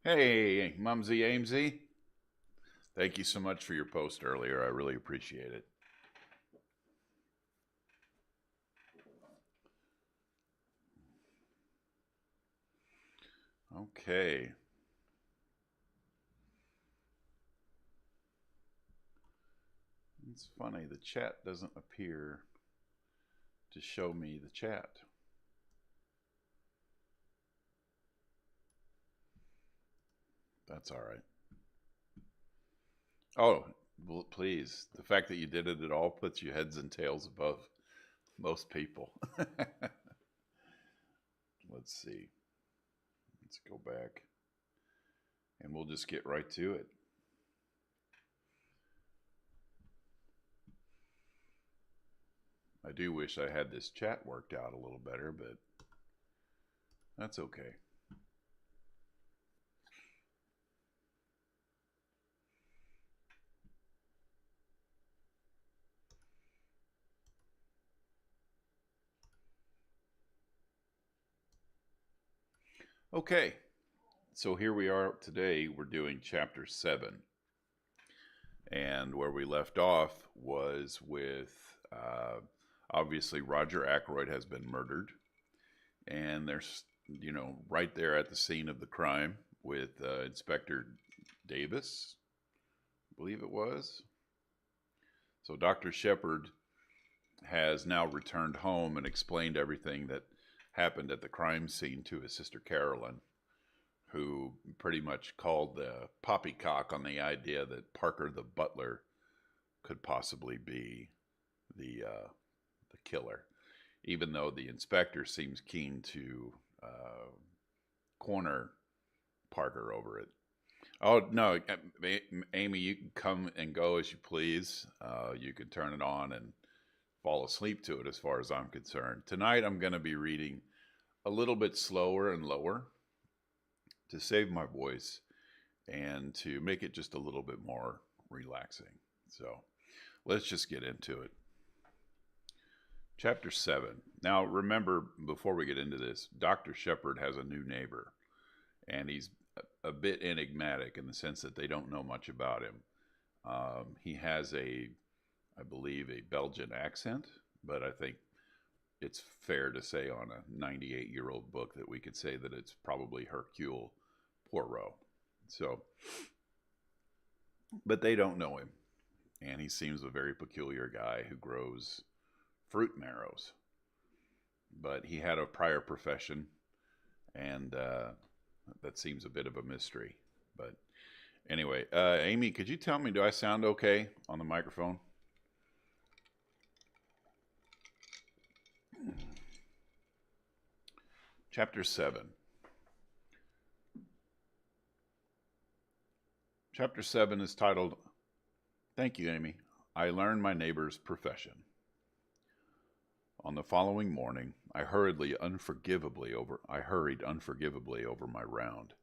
Hey, Mumsy Amesy. Thank you so much for your post earlier. I really appreciate it. Okay. It's funny, the chat doesn't appear to show me the chat. That's all right. Oh, well, please. The fact that you did it at all puts you heads and tails above most people. Let's see. Let's go back and we'll just get right to it. I do wish I had this chat worked out a little better, but that's okay. Okay, so here we are today. We're doing chapter 7. And where we left off was with obviously Roger Ackroyd has been murdered. And there's, right there at the scene of the crime with Inspector Davis, I believe it was. So Dr. Shepard has now returned home and explained everything that happened at the crime scene to his sister Carolyn, who pretty much called the poppycock on the idea that Parker the butler could possibly be the killer, even though the inspector seems keen to corner Parker over it. Oh no, Amy, you can come and go as you please. You can turn it on and fall asleep to it, as far as I'm concerned. Tonight, I'm going to be reading a little bit slower and lower to save my voice and to make it just a little bit more relaxing. So let's just get into it. Chapter 7. Now, remember, before we get into this, Dr. Shepard has a new neighbor, and he's a bit enigmatic in the sense that they don't know much about him. He has I believe, a Belgian accent, but I think it's fair to say on a 98-year-old book that we could say that it's probably Hercule Poirot. So, but they don't know him, and he seems a very peculiar guy who grows fruit marrows. But he had a prior profession, and that seems a bit of a mystery. But anyway, Amy, could you tell me, do I sound okay on the microphone? Chapter 7. Chapter 7 is titled, Thank you, Amy. I learned my neighbor's profession. On the following morning, I hurried unforgivably over my round.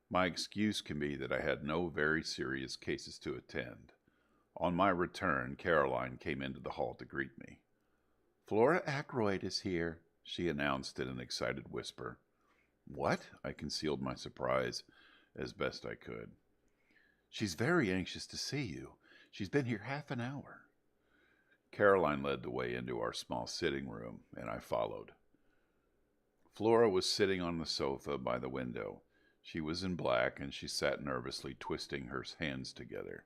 My excuse can be that I had no very serious cases to attend. On my return, Caroline came into the hall to greet me. Flora Ackroyd is here, she announced in an excited whisper. What? I concealed my surprise as best I could. She's very anxious to see you. She's been here half an hour. Caroline led the way into our small sitting room, and I followed. Flora was sitting on the sofa by the window. She was in black, and she sat nervously twisting her hands together.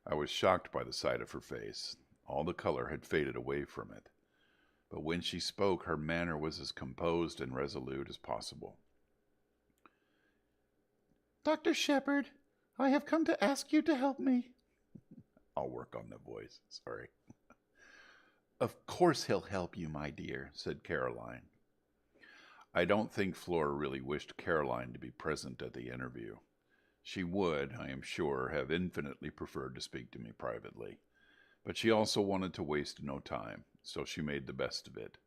I was shocked by the sight of her face. All the color had faded away from it. But when she spoke, her manner was as composed and resolute as possible. Dr. Shepard, I have come to ask you to help me. I'll work on the voice, sorry. Of course he'll help you, my dear, said Caroline. I don't think Flora really wished Caroline to be present at the interview. She would, I am sure, have infinitely preferred to speak to me privately. But she also wanted to waste no time, so she made the best of it.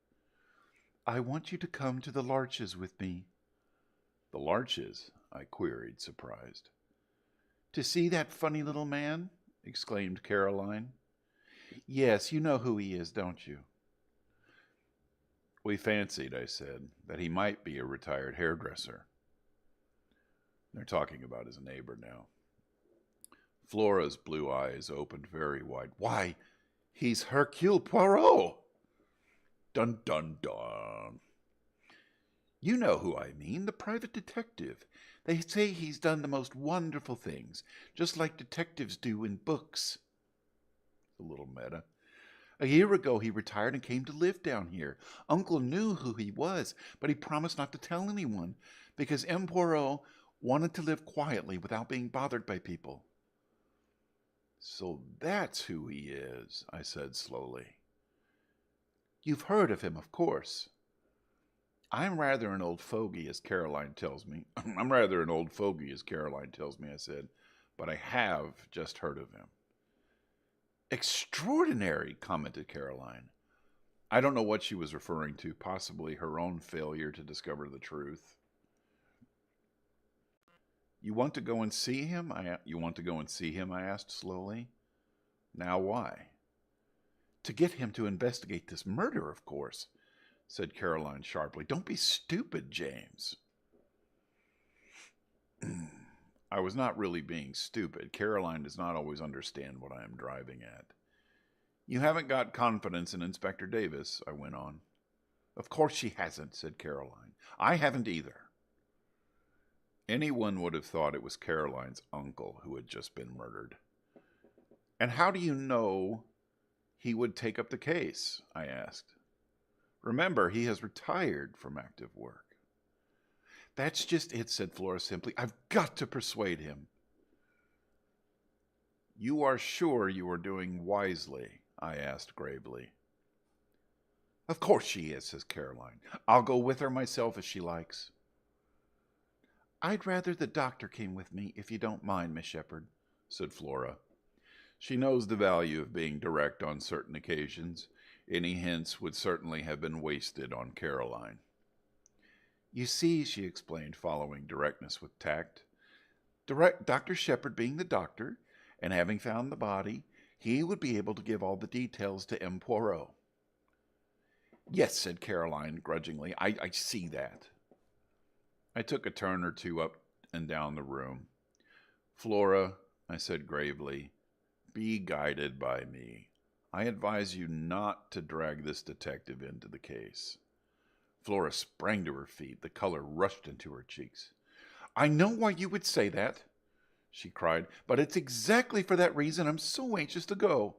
I want you to come to the Larches with me. The Larches? I queried, surprised. To see that funny little man? Exclaimed Caroline. Yes, you know who he is, don't you? We fancied, I said, that he might be a retired hairdresser. They're talking about his neighbor now. Flora's blue eyes opened very wide. Why, he's Hercule Poirot! Dun, dun, dun. You know who I mean, the private detective. They say he's done the most wonderful things, just like detectives do in books. A little meta. A year ago, he retired and came to live down here. Uncle knew who he was, but he promised not to tell anyone, because M. Poirot wanted to live quietly without being bothered by people. So that's who he is, I said slowly. You've heard of him, of course. I'm rather an old fogey, as Caroline tells me. I said, but I have just heard of him. Extraordinary, commented Caroline. I don't know what she was referring to, possibly her own failure to discover the truth. You want to go and see him? I asked slowly. Now why? To get him to investigate this murder, of course, said Caroline sharply. Don't be stupid, James. I was not really being stupid. Caroline does not always understand what I am driving at. You haven't got confidence in Inspector Davis, I went on. Of course she hasn't, said Caroline. I haven't either. Anyone would have thought it was Caroline's uncle who had just been murdered. And how do you know he would take up the case? I asked. Remember, he has retired from active work. That's just it, said Flora simply. I've got to persuade him. You are sure you are doing wisely? I asked gravely. Of course she is, says Caroline. I'll go with her myself if she likes. I'd rather the doctor came with me, if you don't mind, Miss Shepherd, said Flora. She knows the value of being direct on certain occasions. Any hints would certainly have been wasted on Caroline. You see, she explained, following directness with tact, Dr. Shepherd being the doctor, and having found the body, he would be able to give all the details to M. Poirot. Yes, said Caroline grudgingly, I see that. I took a turn or two up and down the room. Flora, I said gravely, be guided by me. I advise you not to drag this detective into the case. Flora sprang to her feet. The color rushed into her cheeks. I know why you would say that, she cried, but it's exactly for that reason I'm so anxious to go.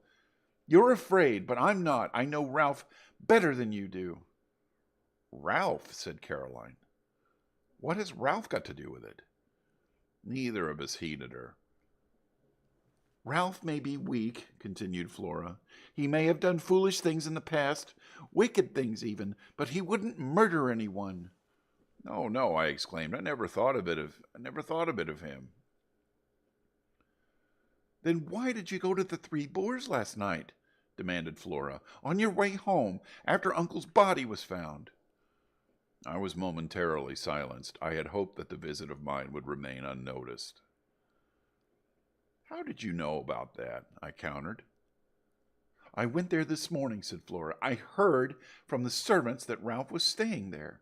You're afraid, but I'm not. I know Ralph better than you do. Ralph, said Caroline. What has Ralph got to do with it? Neither of us heeded her. Ralph may be weak, continued Flora. He may have done foolish things in the past, wicked things even, but he wouldn't murder anyone. No, no, I exclaimed. I never thought a bit of him. Then why did you go to the Three Boars last night? Demanded Flora. On your way home, after Uncle's body was found. I was momentarily silenced. I had hoped that the visit of mine would remain unnoticed. How did you know about that? I countered. I went there this morning, said Flora. I heard from the servants that Ralph was staying there.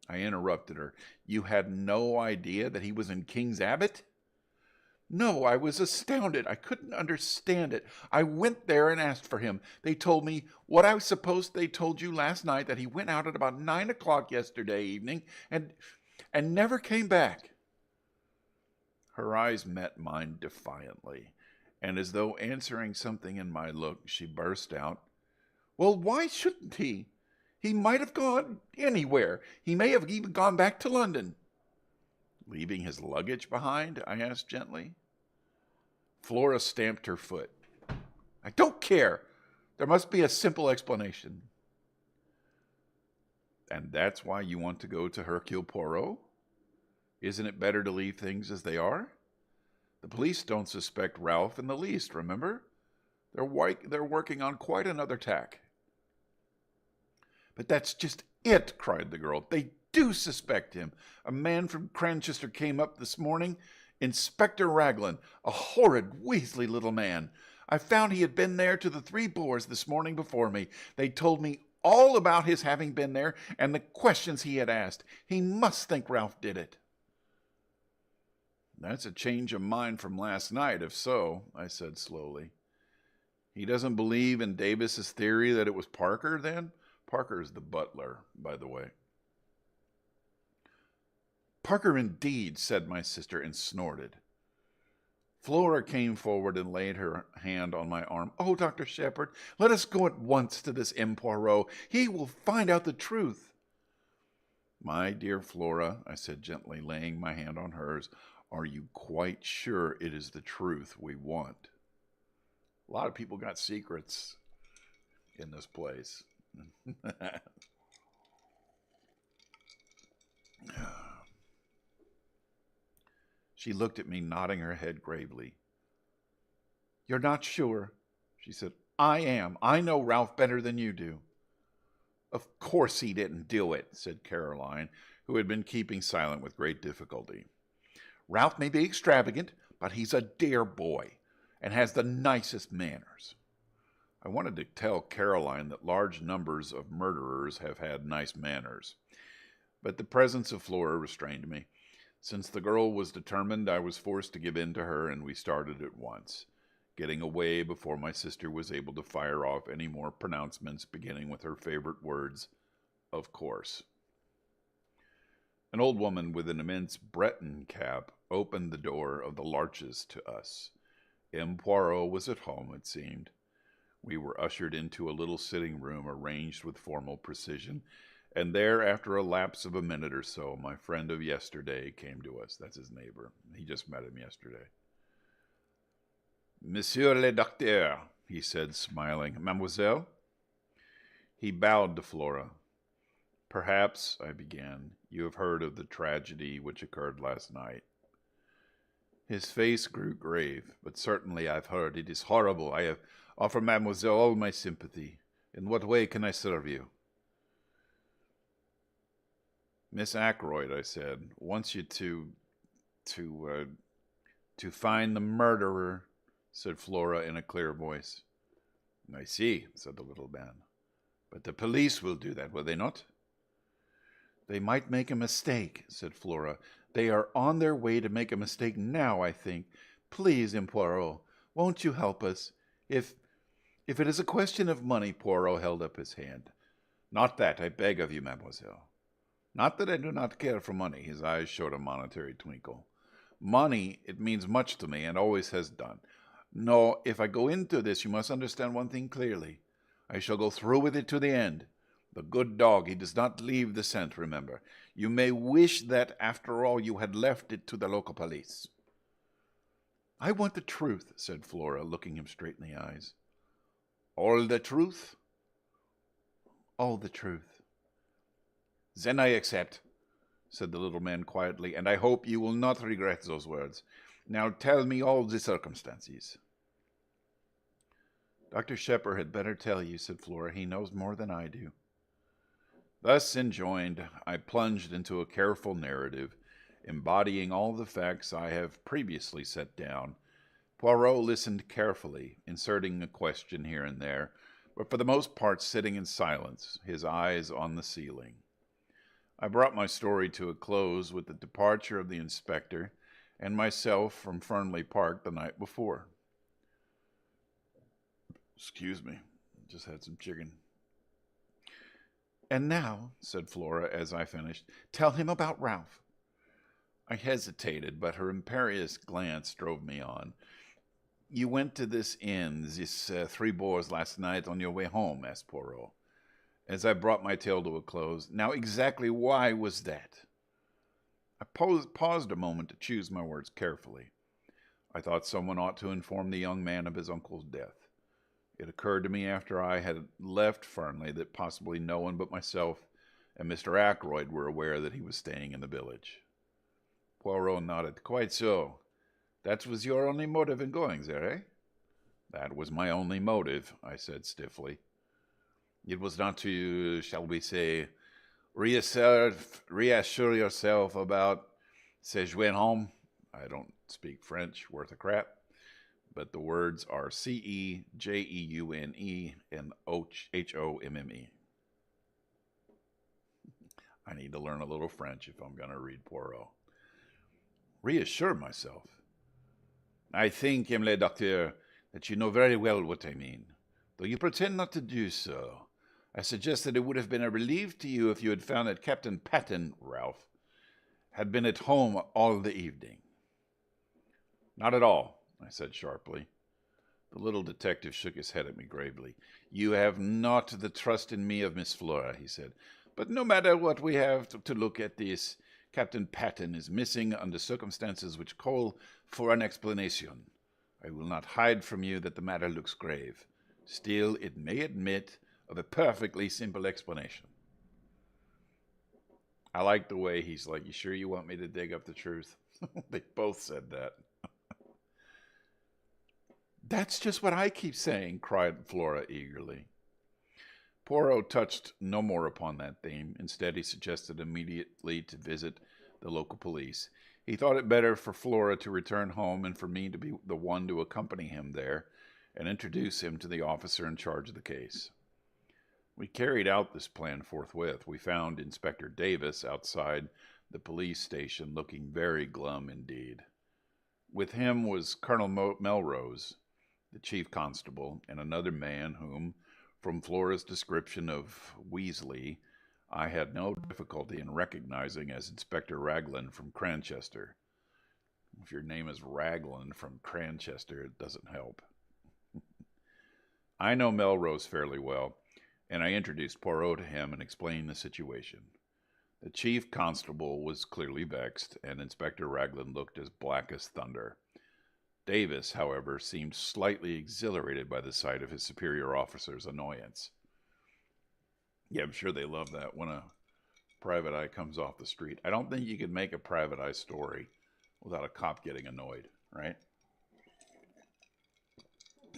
I interrupted her. You had no idea that he was in King's Abbot? No, I was astounded. I couldn't understand it. I went there and asked for him. They told me what I supposed they told you last night, that he went out at about 9 o'clock yesterday evening and never came back. Her eyes met mine defiantly, and as though answering something in my look, she burst out, Well, why shouldn't he? He might have gone anywhere. He may have even gone back to London. Leaving his luggage behind? I asked gently. Flora stamped her foot. I don't care. There must be a simple explanation. And that's why you want to go to Hercule Poirot? Isn't it better to leave things as they are? The police don't suspect Ralph in the least, remember? They're working on quite another tack. But that's just it, cried the girl. They do suspect him. A man from Cranchester came up this morning, Inspector Raglan, a horrid, weaselly little man. I found he had been there to the Three Boars this morning before me. They told me all about his having been there and the questions he had asked. He must think Ralph did it. That's a change of mind from last night, if so, I said slowly. He doesn't believe in Davis's theory that it was Parker, then? Parker's the butler, by the way. Parker indeed, said my sister, and snorted. Flora came forward and laid her hand on my arm. Oh, Dr. Shepherd, let us go at once to this M. Poirot. He will find out the truth. My dear Flora, I said gently, laying my hand on hers, are you quite sure it is the truth we want? A lot of people got secrets in this place. She looked at me, nodding her head gravely. You're not sure, she said. I am. I know Ralph better than you do. Of course he didn't do it, said Caroline, who had been keeping silent with great difficulty. Ralph may be extravagant, but he's a dear boy and has the nicest manners. I wanted to tell Caroline that large numbers of murderers have had nice manners, but the presence of Flora restrained me. Since the girl was determined, I was forced to give in to her, and we started at once, getting away before my sister was able to fire off any more pronouncements, beginning with her favorite words, of course. An old woman with an immense Breton cap opened the door of the Larches to us. M. Poirot was at home, it seemed. We were ushered into a little sitting room arranged with formal precision, and there, after a lapse of a minute or so, my friend of yesterday came to us. That's his neighbor. He just met him yesterday. Monsieur le docteur, he said, smiling. Mademoiselle? He bowed to Flora. Perhaps, I began, you have heard of the tragedy which occurred last night. His face grew grave. But certainly I've heard. It is horrible. I have offered Mademoiselle all my sympathy. In what way can I serve you? Miss Ackroyd, I said, wants you to find the murderer, said Flora in a clear voice. I see, said the little man. But the police will do that, will they not? They might make a mistake, said Flora. They are on their way to make a mistake now, I think. Please, M. Poirot, won't you help us? If it is a question of money, Poirot held up his hand. Not that, I beg of you, mademoiselle. Not that I do not care for money. His eyes showed a monetary twinkle. Money, it means much to me, and always has done. No, if I go into this, you must understand one thing clearly. I shall go through with it to the end. The good dog, he does not leave the scent, remember. You may wish that, after all, you had left it to the local police. I want the truth, said Flora, looking him straight in the eyes. All the truth? All the truth. Then I accept, said the little man quietly, and I hope you will not regret those words. Now tell me all the circumstances. Dr. Shepherd had better tell you, said Flora. He knows more than I do. Thus enjoined, I plunged into a careful narrative, embodying all the facts I have previously set down. Poirot listened carefully, inserting a question here and there, but for the most part sitting in silence, his eyes on the ceiling. I brought my story to a close with the departure of the inspector and myself from Fernley Park the night before. Excuse me, just had some chicken. And now, said Flora as I finished, tell him about Ralph. I hesitated, but her imperious glance drove me on. You went to this inn, this Three Boars, last night on your way home, asked Poirot, as I brought my tale to a close. Now, exactly why was that? I paused a moment to choose my words carefully. I thought someone ought to inform the young man of his uncle's death. It occurred to me after I had left Fernley that possibly no one but myself and Mr. Ackroyd were aware that he was staying in the village. Poirot nodded. Quite so. That was your only motive in going there, eh? That was my only motive, I said stiffly. It was not to, shall we say, reassure yourself about Sejouen home. I don't speak French, worth a crap. But the words are Cejeune and Homme. I need to learn a little French if I'm going to read Poirot. reassure myself. I think, le docteur, that you know very well what I mean, though you pretend not to do so. I suggest that it would have been a relief to you if you had found that Captain Patton, Ralph, had been at home all the evening. Not at all, I said sharply. The little detective shook his head at me gravely. You have not the trust in me of Miss Flora, he said. But no matter what we have to look at this, Captain Patton is missing under circumstances which call for an explanation. I will not hide from you that the matter looks grave. Still, it may admit of a perfectly simple explanation. I like the way he's like, you sure you want me to dig up the truth? They both said that. That's just what I keep saying, cried Flora eagerly. Poirot touched no more upon that theme. Instead, he suggested immediately to visit the local police. He thought it better for Flora to return home and for me to be the one to accompany him there and introduce him to the officer in charge of the case. We carried out this plan forthwith. We found Inspector Davis outside the police station looking very glum indeed. With him was Colonel Melrose, the chief constable, and another man whom, from Flora's description of Weasley, I had no difficulty in recognizing as Inspector Raglan from Cranchester. If your name is Raglan from Cranchester, it doesn't help. I know Melrose fairly well, and I introduced Poirot to him and explained the situation. The chief constable was clearly vexed, and Inspector Raglan looked as black as thunder. Davis, however, seemed slightly exhilarated by the sight of his superior officer's annoyance. Yeah, I'm sure they love that when a private eye comes off the street. I don't think you could make a private eye story without a cop getting annoyed, right?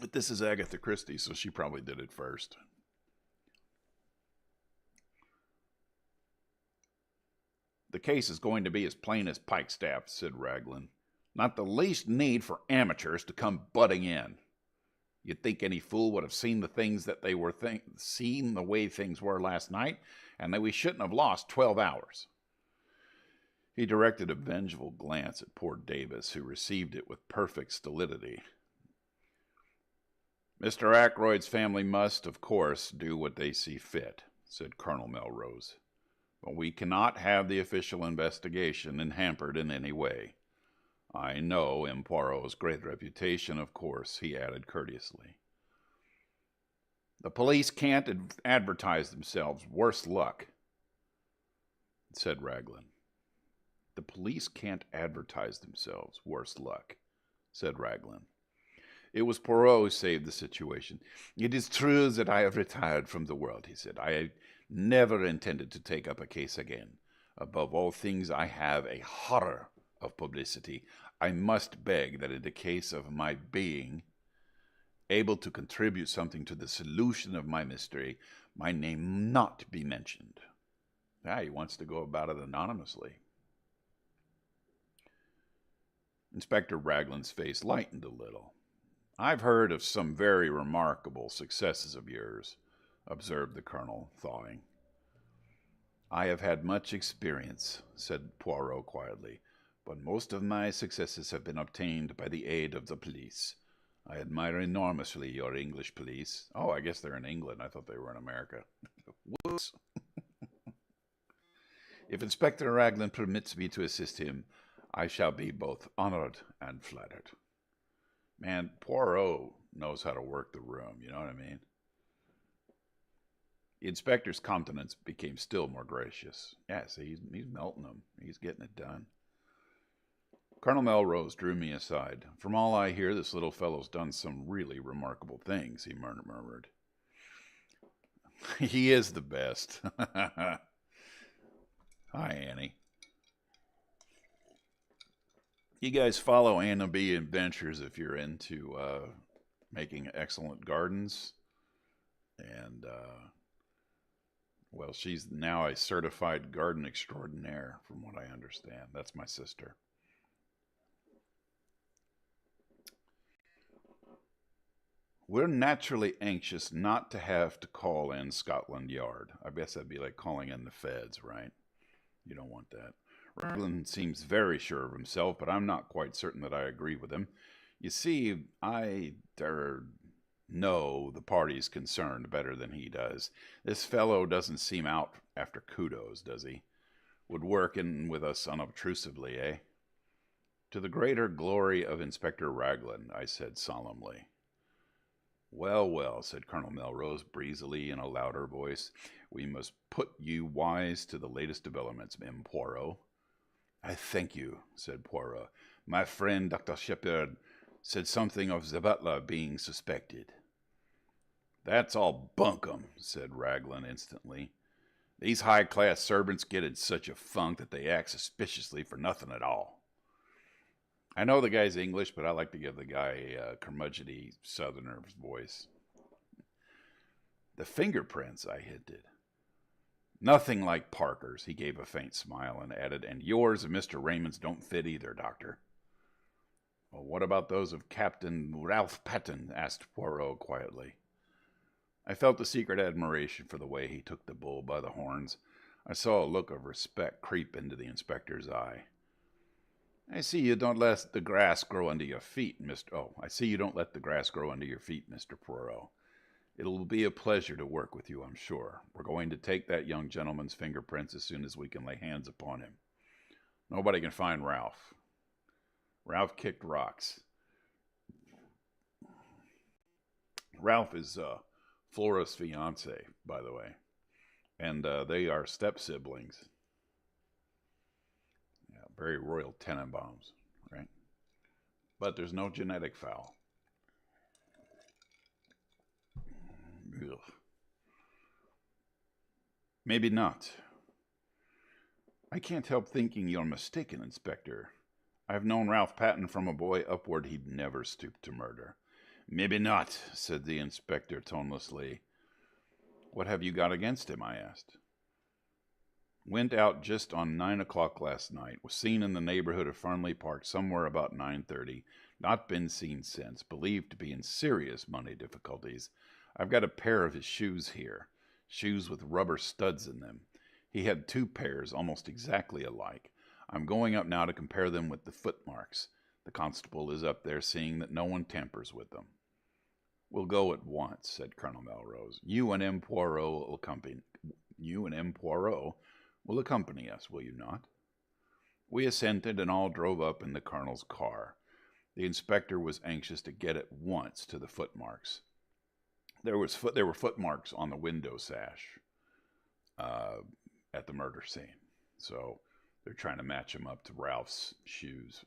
But this is Agatha Christie, so she probably did it first. The case is going to be as plain as pikestaff, said Raglan. Not the least need for amateurs to come butting in. You'd think any fool would have seen the things that they were seen the way things were last night, and that we shouldn't have lost 12 hours. He directed a vengeful glance at poor Davis, who received it with perfect stolidity. Mr. Ackroyd's family must, of course, do what they see fit, said Colonel Melrose. But we cannot have the official investigation hampered in any way. I know M. Poirot's great reputation, of course, he added courteously. The police can't advertise themselves, worse luck, said Raglan. The police can't advertise themselves, worse luck, said Raglan. It was Poirot who saved the situation. It is true that I have retired from the world, he said. I never intended to take up a case again. Above all things, I have a horror of publicity. I must beg that in the case of my being able to contribute something to the solution of my mystery, my name not be mentioned. He wants to go about it anonymously. Inspector Raglan's face lightened a little. I've heard of some very remarkable successes of yours, observed the colonel, thawing. I have had much experience, said Poirot quietly, but most of my successes have been obtained by the aid of the police. I admire enormously your English police. Oh, I guess they're in England. I thought they were in America. Whoops. If Inspector Raglan permits me to assist him, I shall be both honored and flattered. Man, Poirot knows how to work the room, you know what I mean? The inspector's countenance became still more gracious. Yes, he's melting them. He's getting it done. Colonel Melrose drew me aside. From all I hear, this little fellow's done some really remarkable things, he murmured. He is the best. Hi, Annie. You guys follow Anna B. Adventures if you're into making excellent gardens. And, well, she's now a certified garden extraordinaire, from what I understand. That's my sister. We're naturally anxious not to have to call in Scotland Yard. I guess that'd be like calling in the feds, right? You don't want that. Raglan seems very sure of himself, but I'm not quite certain that I agree with him. You see, I know the parties concerned better than he does. This fellow doesn't seem out after kudos, does he? Would work in with us unobtrusively, eh? To the greater glory of Inspector Raglan, I said solemnly. Well, well, said Colonel Melrose breezily in a louder voice, we must put you wise to the latest developments, M. Poirot. I thank you, said Poirot. My friend Dr. Shepherd said something of the butler being suspected. That's all bunkum, said Raglan instantly. These high-class servants get in such a funk that they act suspiciously for nothing at all. I know the guy's English, but I like to give the guy a curmudgeony southerner's voice. The fingerprints, I hinted. Nothing like Parker's, he gave a faint smile and added, and yours and Mr. Raymond's don't fit either, Doctor. Well, what about those of Captain Ralph Patton? Asked Poirot quietly. I felt a secret admiration for the way he took the bull by the horns. I saw a look of respect creep into the inspector's eye. I see you don't let the grass grow under your feet, Mr. Poirot. It'll be a pleasure to work with you, I'm sure. We're going to take that young gentleman's fingerprints as soon as we can lay hands upon him. Nobody can find Ralph. Ralph kicked rocks. Ralph is Flora's fiance, by the way. And they are step-siblings. Yeah, very Royal Tenenbaums, right? But there's no genetic foul. Ugh. Maybe not. I can't help thinking you're mistaken, Inspector. I've known Ralph Patton from a boy upward. He'd never stoop to murder. Maybe not, said the inspector tonelessly. What have you got against him? I asked. Went out just on 9 o'clock last night. Was seen in the neighborhood of Farnley Park somewhere about 9:30. Not been seen since. Believed to be in serious money difficulties. I've got a pair of his shoes here. Shoes with rubber studs in them. He had 2 pairs almost exactly alike. I'm going up now to compare them with the footmarks. The constable is up there seeing that no one tampers with them. We'll go at once, said Colonel Melrose. You and M. Poirot will accompany us, will you not? We assented and all drove up in the colonel's car. The inspector was anxious to get at once to the footmarks. There were footmarks on the window sash at the murder scene. So they're trying to match him up to Ralph's shoes.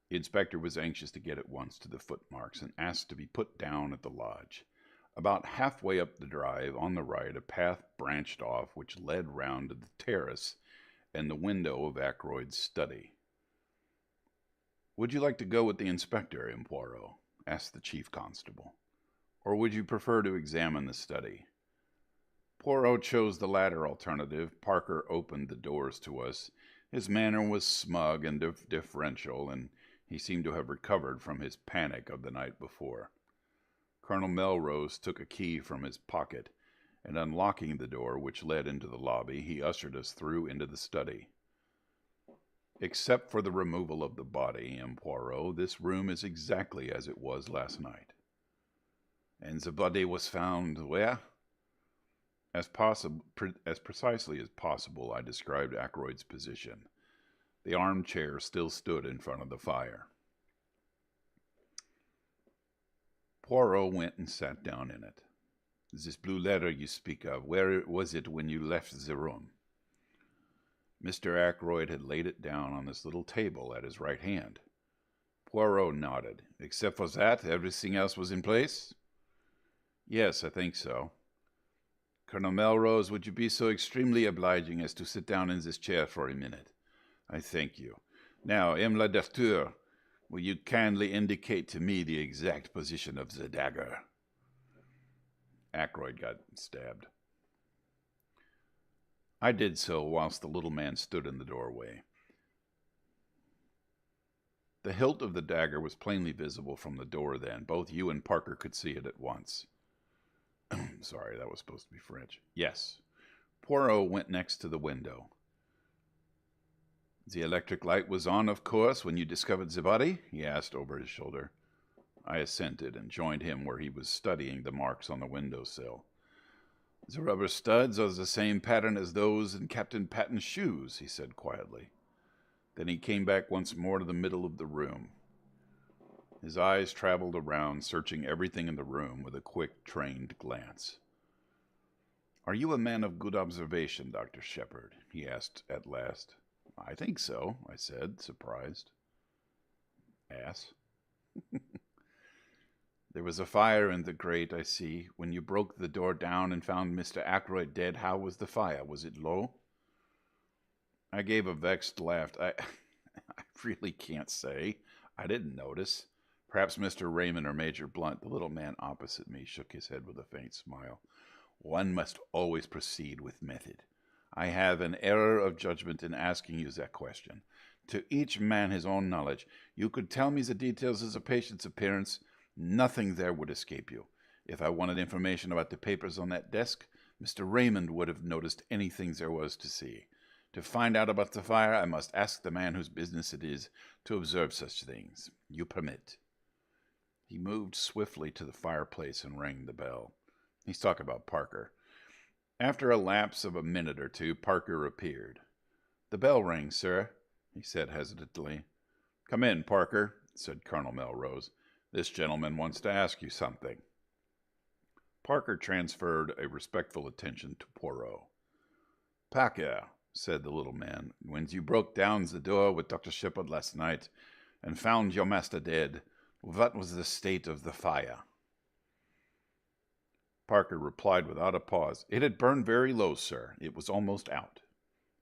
The inspector was anxious to get at once to the footmarks and asked to be put down at the lodge. About halfway up the drive, on the right, a path branched off which led round to the terrace and the window of Ackroyd's study. Would you like to go with the inspector, M. Poirot? Asked the chief constable. Or would you prefer to examine the study? Poirot chose the latter alternative. Parker opened the doors to us. His manner was smug and deferential, and he seemed to have recovered from his panic of the night before. Colonel Melrose took a key from his pocket, and unlocking the door which led into the lobby, he ushered us through into the study. Except for the removal of the body, M. Poirot, this room is exactly as it was last night. And the body was found where? As precisely as possible, I described Ackroyd's position. The armchair still stood in front of the fire. Poirot went and sat down in it. This blue letter you speak of, where was it when you left the room? Mr. Ackroyd had laid it down on this little table at his right hand. Poirot nodded. Except for that, everything else was in place? Yes, I think so. Colonel Melrose, would you be so extremely obliging as to sit down in this chair for a minute? I thank you. Now, M. le Docteur, will you kindly indicate to me the exact position of the dagger? Ackroyd got stabbed. I did so whilst the little man stood in the doorway. The hilt of the dagger was plainly visible from the door then. Both you and Parker could see it at once. Sorry, that was supposed to be French. Yes. Poirot went next to the window. "The electric light was on, of course, when you discovered the body?" he asked over his shoulder. I assented and joined him where he was studying the marks on the windowsill. "The rubber studs are the same pattern as those in Captain Patton's shoes," he said quietly. Then he came back once more to the middle of the room. His eyes traveled around, searching everything in the room with a quick, trained glance. "Are you a man of good observation, Dr. Shepherd?" he asked at last. "I think so," I said, surprised. Ass. "There was a fire in the grate, I see. When you broke the door down and found Mr. Ackroyd dead, how was the fire? Was it low?" I gave a vexed laugh. I really can't say. I didn't notice. Perhaps Mr. Raymond or Major Blunt, the little man opposite me, shook his head with a faint smile. "One must always proceed with method. I have an error of judgment in asking you that question. To each man his own knowledge. You could tell me the details of the patient's appearance. Nothing there would escape you. If I wanted information about the papers on that desk, Mr. Raymond would have noticed anything there was to see. To find out about the fire, I must ask the man whose business it is to observe such things. You permit?" He moved swiftly to the fireplace and rang the bell. He's talking about Parker. After a lapse of a minute or two, Parker appeared. "The bell rings, sir," he said hesitantly. "Come in, Parker," said Colonel Melrose. "This gentleman wants to ask you something." Parker transferred a respectful attention to Poirot. "Parker," said the little man, "when you broke down the door with Dr. Shepherd last night and found your master dead, what was the state of the fire?" Parker replied without a pause. "It had burned very low, sir. It was almost out."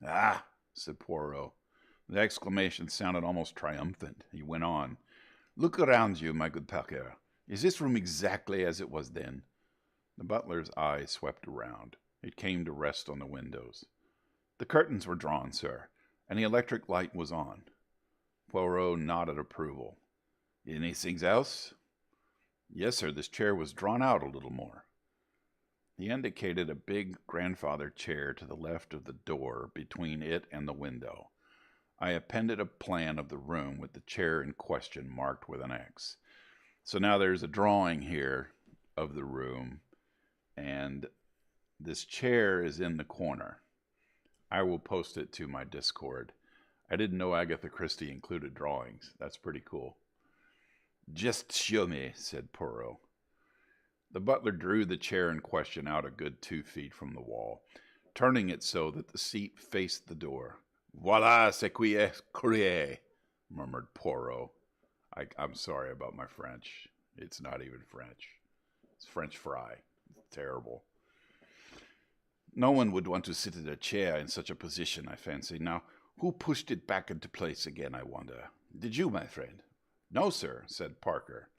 "Ah!" said Poirot. The exclamation sounded almost triumphant. He went on. "Look around you, my good Parker. Is this room exactly as it was then?" The butler's eye swept around. It came to rest on the windows. "The curtains were drawn, sir, and the electric light was on." Poirot nodded approval. "Anything else?" "Yes, sir, this chair was drawn out a little more." He indicated a big grandfather chair to the left of the door between it and the window. I appended a plan of the room with the chair in question marked with an X. So now there's a drawing here of the room, and this chair is in the corner. I will post it to my Discord. I didn't know Agatha Christie included drawings. That's pretty cool. "Just show me," said Poirot. The butler drew the chair in question out a good 2 feet from the wall, turning it so that the seat faced the door. "Voilà ce qui est courrier," murmured Poirot. I'm sorry about my French. It's not even French. It's French fry. It's terrible. "No one would want to sit in a chair in such a position, I fancy. Now, who pushed it back into place again, I wonder? Did you, my friend?" "No, sir," said Parker.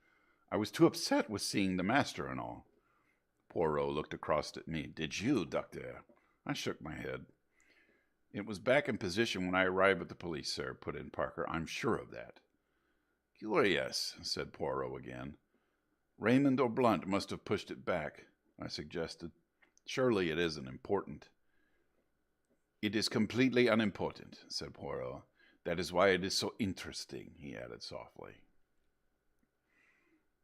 "I was too upset with seeing the master and all." Poirot looked across at me. "Did you, doctor?" I shook my head. "It was back in position when I arrived at the police, sir," put in Parker. "I'm sure of that." "Curious," said Poirot again. "Raymond or Blunt must have pushed it back," I suggested. "Surely it isn't important." "It is completely unimportant," said Poirot. "That is why it is so interesting," he added softly.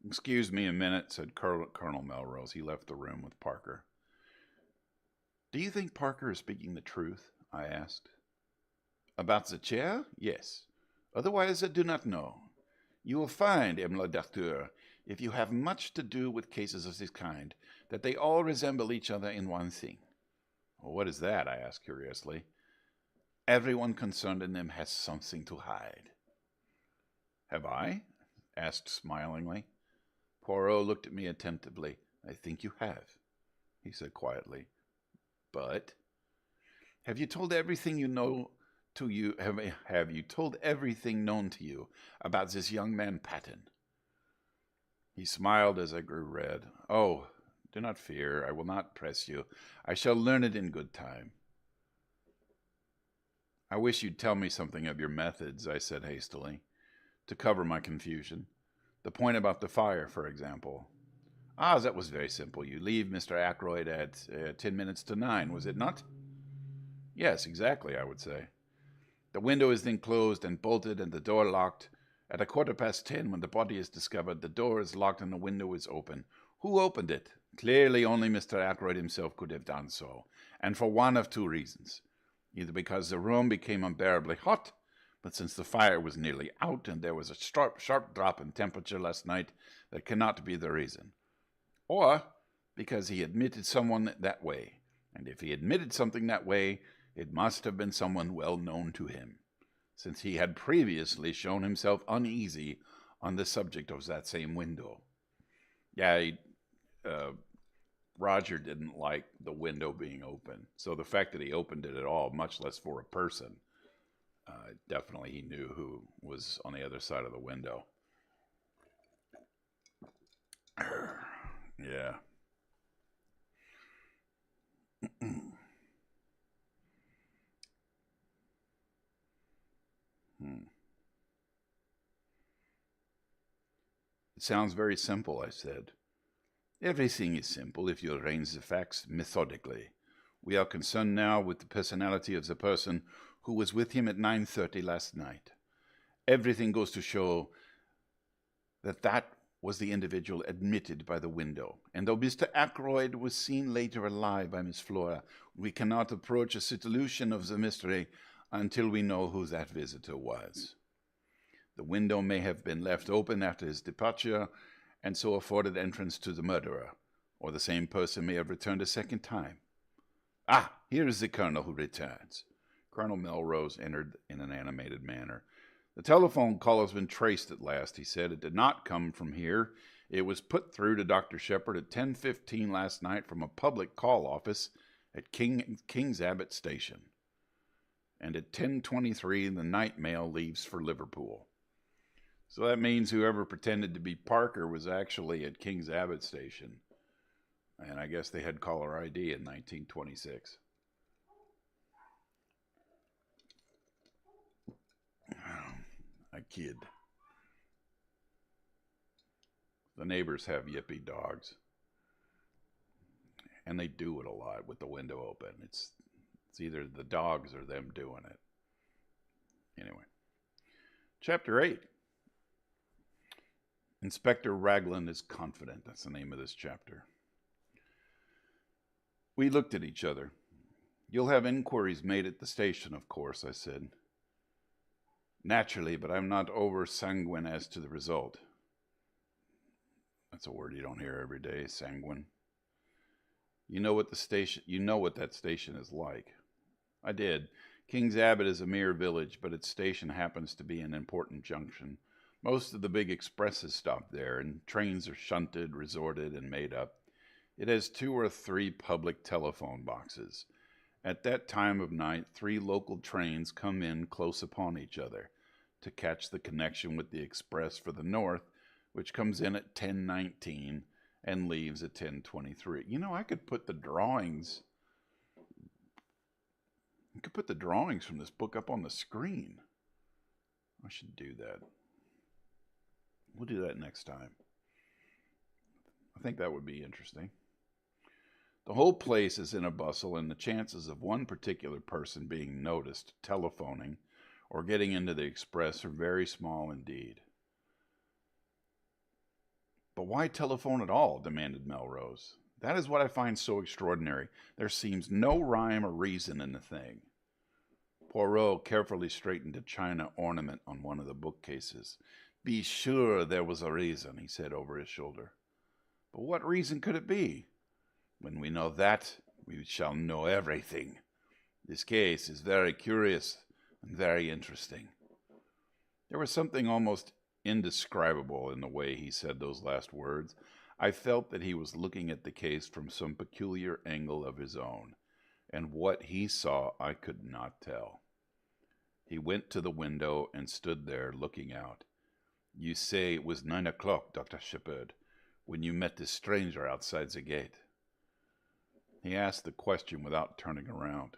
"Excuse me a minute," said Colonel Melrose. He left the room with Parker. "Do you think Parker is speaking the truth?" I asked. "About the chair? Yes. Otherwise I do not know. You will find, M. le Docteur, if you have much to do with cases of this kind, that they all resemble each other in one thing." "Well, what is that?" I asked curiously. "Everyone concerned in them has something to hide." "Have I?" asked smilingly. Poirot looked at me attentively. "I think you have," he said quietly. "But have you told everything you know to you? Have you told everything known to you about this young man Patton?" He smiled as I grew red. "Oh, do not fear. I will not press you. I shall learn it in good time." "I wish you'd tell me something of your methods," I said hastily, to cover my confusion. "The point about the fire, for example." "Ah, that was very simple. You leave Mr. Ackroyd at 10 minutes to 9, was it not?" Yes, exactly, I would say. The window is then closed and bolted and the door locked. At 10:15, when the body is discovered, the door is locked and the window is open. Who opened it? Clearly only Mr. Ackroyd himself could have done so, and for one of two reasons. Either because the room became unbearably hot, but since the fire was nearly out and there was a sharp drop in temperature last night, that cannot be the reason. Or because he admitted someone that way, and if he admitted something that way, it must have been someone well known to him, since he had previously shown himself uneasy on the subject of that same window. Yeah, Roger didn't like the window being open, so the fact that he opened it at all, much less for a person, definitely he knew who was on the other side of the window. Yeah. It sounds very simple, I said. Everything is simple if you arrange the facts methodically. We are concerned now with the personality of the person who was with him at 9:30 last night. Everything goes to show that was the individual admitted by the window. And though Mr. Ackroyd was seen later alive by Miss Flora, we cannot approach a solution of the mystery until we know who that visitor was. The window may have been left open after his departure, and so afforded entrance to the murderer, or the same person may have returned a second time. Ah, here is the Colonel who returns. Colonel Melrose entered in an animated manner. The telephone call has been traced at last, he said. It did not come from here. It was put through to Dr. Shepherd at 10:15 last night from a public call office at King's Abbot Station. And at 10:23, the night mail leaves for Liverpool. So that means whoever pretended to be Parker was actually at King's Abbot Station. And I guess they had caller ID in 1926. I kid. The neighbors have yippy dogs. And they do it a lot with the window open. It's either the dogs or them doing it. Anyway. Chapter 8. Inspector Raglan is confident. That's the name of this chapter. We looked at each other. You'll have inquiries made at the station, of course, I said. Naturally, but I'm not over-sanguine as to the result. That's a word you don't hear every day, sanguine. You know what that station is like. I did. King's Abbot is a mere village, but its station happens to be an important junction. Most of the big expresses stop there, and trains are shunted, resorted, and made up. It has 2 or 3 public telephone boxes. At that time of night, 3 local trains come in close upon each other to catch the connection with the express for the north, which comes in at 10:19 and leaves at 10:23. You know, I could put the drawings from this book up on the screen. I should do that. We'll do that next time. I think that would be interesting. The whole place is in a bustle, and the chances of one particular person being noticed telephoning or getting into the express are very small indeed. But why telephone at all? Demanded Melrose. That is what I find so extraordinary. There seems no rhyme or reason in the thing. Poirot carefully straightened a china ornament on one of the bookcases. Be sure there was a reason, he said over his shoulder. But what reason could it be? When we know that, we shall know everything. This case is very curious and very interesting. There was something almost indescribable in the way he said those last words. I felt that he was looking at the case from some peculiar angle of his own, and what he saw I could not tell. He went to the window and stood there looking out. You say it was 9 o'clock, Dr. Shepherd, when you met this stranger outside the gate. He asked the question without turning around.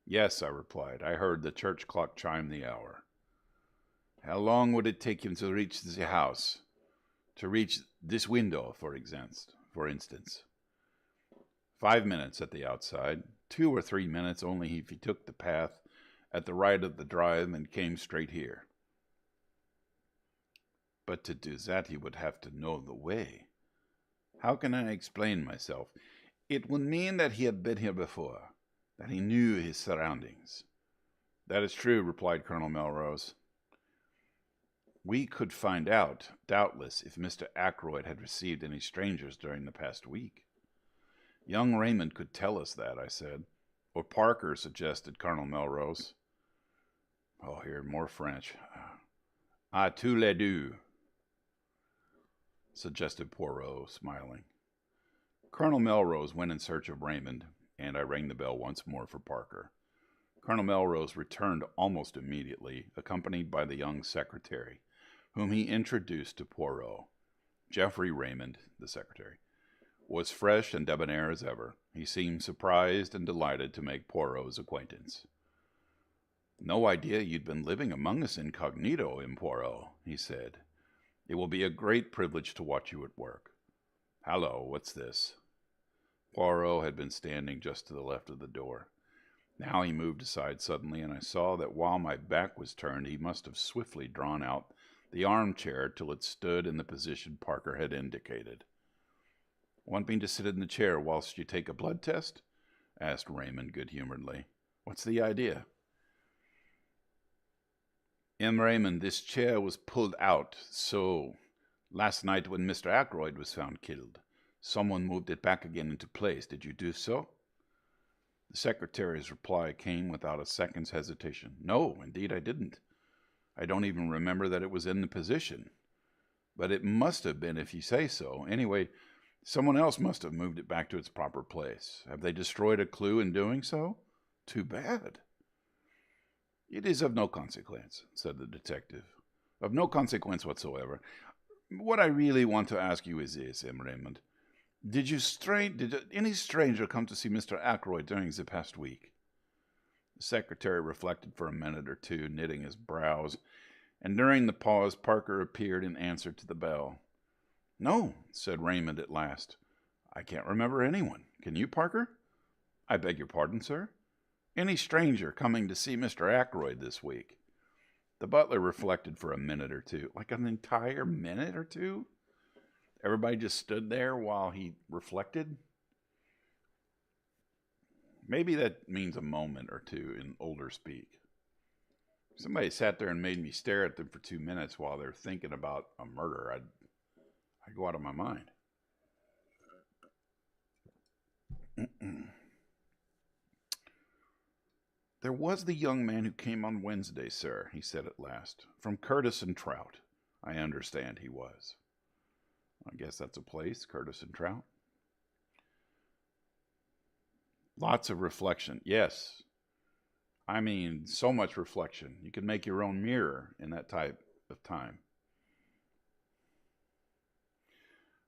Yes, I replied. I heard the church clock chime the hour. How long would it take him to reach the house? To reach this window, for instance? 5 minutes at the outside, 2 or 3 minutes only if he took the path at the right of the drive and came straight here. But to do that, he would have to know the way. How can I explain myself? It would mean that he had been here before, that he knew his surroundings. That is true, replied Colonel Melrose. We could find out, doubtless, if Mr. Ackroyd had received any strangers during the past week. Young Raymond could tell us that, I said. Or Parker, suggested Colonel Melrose. Oh, here, more French. À tous les deux, suggested Poirot, smiling. Colonel Melrose went in search of Raymond, and I rang the bell once more for Parker. Colonel Melrose returned almost immediately, accompanied by the young secretary, whom he introduced to Poirot. Geoffrey Raymond, the secretary, was fresh and debonair as ever. He seemed surprised and delighted to make Poirot's acquaintance. No idea you'd been living among us incognito, Poirot, he said. It will be a great privilege to watch you at work. Hallo, what's this? Poirot had been standing just to the left of the door. Now he moved aside suddenly, and I saw that while my back was turned, he must have swiftly drawn out the armchair till it stood in the position Parker had indicated. Want me to sit in the chair whilst you take a blood test? Asked Raymond good-humoredly. What's the idea? Raymond, this chair was pulled out, so last night when Mr. Ackroyd was found killed, someone moved it back again into place. Did you do so? The secretary's reply came without a second's hesitation. No, indeed I didn't. I don't even remember that it was in the position. But it must have been if you say so. Anyway, someone else must have moved it back to its proper place. Have they destroyed a clue in doing so? Too bad. It is of no consequence, said the detective. Of no consequence whatsoever. What I really want to ask you is this, Raymond. Did any stranger come to see Mr. Ackroyd during the past week? The secretary reflected for a minute or two, knitting his brows, and during the pause Parker appeared in answer to the bell. No, said Raymond at last. I can't remember anyone. Can you, Parker? I beg your pardon, sir? Any stranger coming to see Mr. Ackroyd this week? The butler reflected for a minute or two. Like an entire minute or two? Everybody just stood there while he reflected? Maybe that means a moment or two in older speak. If somebody sat there and made me stare at them for 2 minutes while they're thinking about a murder, I'd go out of my mind. There was the young man who came on Wednesday, sir, he said at last. From Curtis and Trout. I understand he was. I guess that's a place, Curtis and Trout. Lots of reflection. Yes. I mean, so much reflection. You can make your own mirror in that type of time.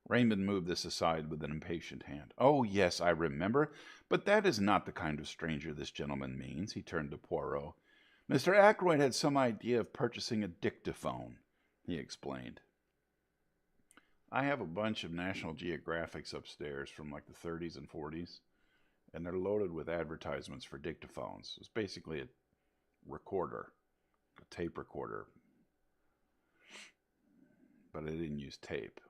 Raymond moved this aside with an impatient hand. Oh, yes, I remember. But that is not the kind of stranger this gentleman means. He turned to Poirot. Mr. Ackroyd had some idea of purchasing a dictaphone, he explained. I have a bunch of National Geographics upstairs from like the 30s and 40s, and they're loaded with advertisements for dictaphones. It's basically a recorder, a tape recorder, but I didn't use tape.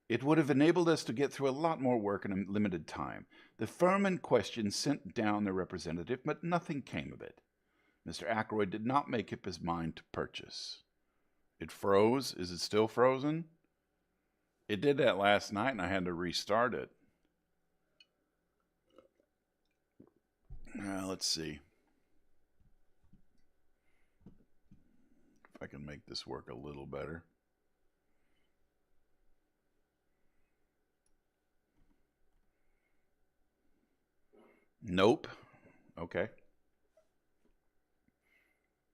It would have enabled us to get through a lot more work in a limited time. The firm in question sent down their representative, but nothing came of it. Mr. Ackroyd did not make up his mind to purchase. It froze. Is it still frozen? It did that last night, and I had to restart it. Let's see if I can make this work a little better. Nope. Okay.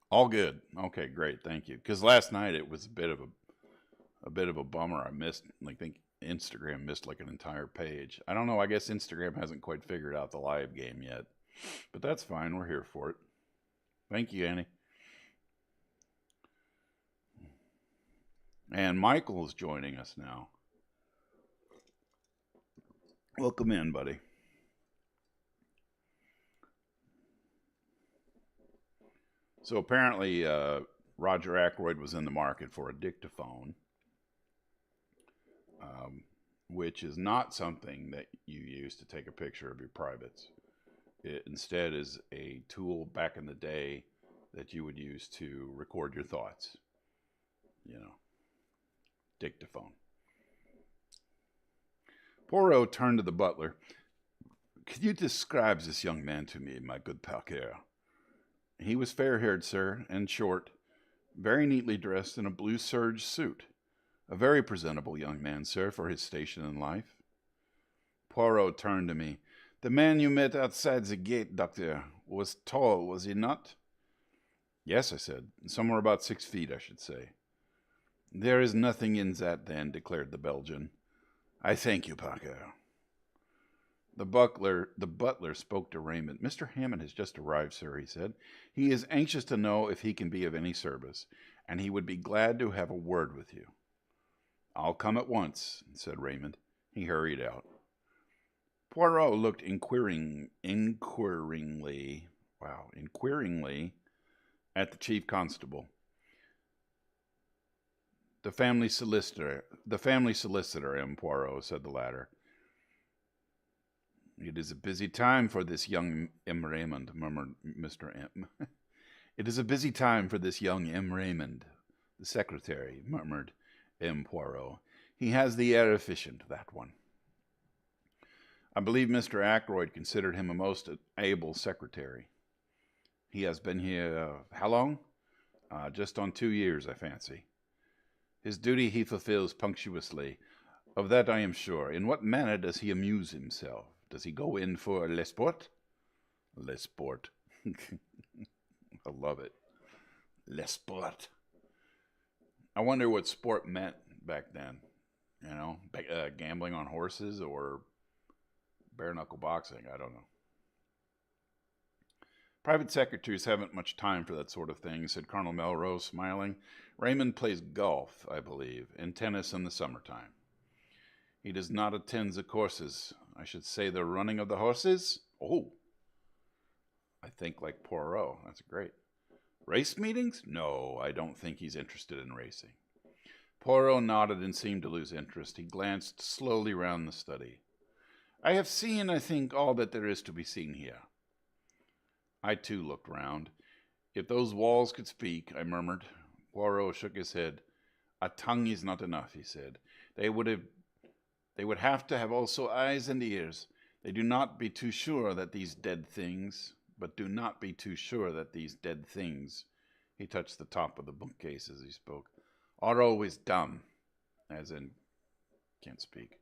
All good. Okay, great. Thank you. Because last night it was a bit of a bummer. I missed, I think Instagram missed like an entire page. I don't know. I guess Instagram hasn't quite figured out the live game yet, but that's fine. We're here for it. Thank you, Annie. And Michael is joining us now. Welcome in, buddy. So apparently, Roger Ackroyd was in the market for a dictaphone, um, which is not something that you use to take a picture of your privates. It instead is a tool back in the day that you would use to record your thoughts. You know, dictaphone. Poirot turned to the butler. Could you describe this young man to me, my good Parker? He was fair-haired, sir, and short, very neatly dressed in a blue serge suit. A very presentable young man, sir, for his station in life. Poirot turned to me. The man you met outside the gate, doctor, was tall, was he not? Yes, I said. Somewhere about 6 feet, I should say. There is nothing in that, then, declared the Belgian. I thank you, Parker. The butler spoke to Raymond. Mr. Hammond has just arrived, sir, he said. He is anxious to know if he can be of any service, and he would be glad to have a word with you. I'll come at once, said Raymond. He hurried out. Poirot looked inquiringly at the chief constable. The family solicitor, M. Poirot, said the latter. It is a busy time for this young M. Raymond, murmured Mr. M. It is a busy time for this young M. Raymond, the secretary, murmured M. Poirot. He has the air efficient, that one. I believe Mr. Ackroyd considered him a most able secretary. He has been here, how long? Just on 2 years, I fancy. His duty he fulfills punctuously. Of that I am sure. In what manner does he amuse himself? Does he go in for le sport? Le sport. I love it. Le sport. I wonder what sport meant back then. You know, gambling on horses or bare knuckle boxing. I don't know. Private secretaries haven't much time for that sort of thing, said Colonel Melrose, smiling. Raymond plays golf, I believe, and tennis in the summertime. He does not attend the courses. I should say the running of the horses? Oh, I think like Poirot. That's great. Race meetings? No, I don't think he's interested in racing. Poirot nodded and seemed to lose interest. He glanced slowly round the study. I have seen, I think, all that there is to be seen here. I, too, looked round. If those walls could speak, I murmured. Poirot shook his head. A tongue is not enough, he said. They would have to have also eyes and ears. They do not be too sure that these dead things, he touched the top of the bookcase as he spoke, are always dumb, as in, can't speak.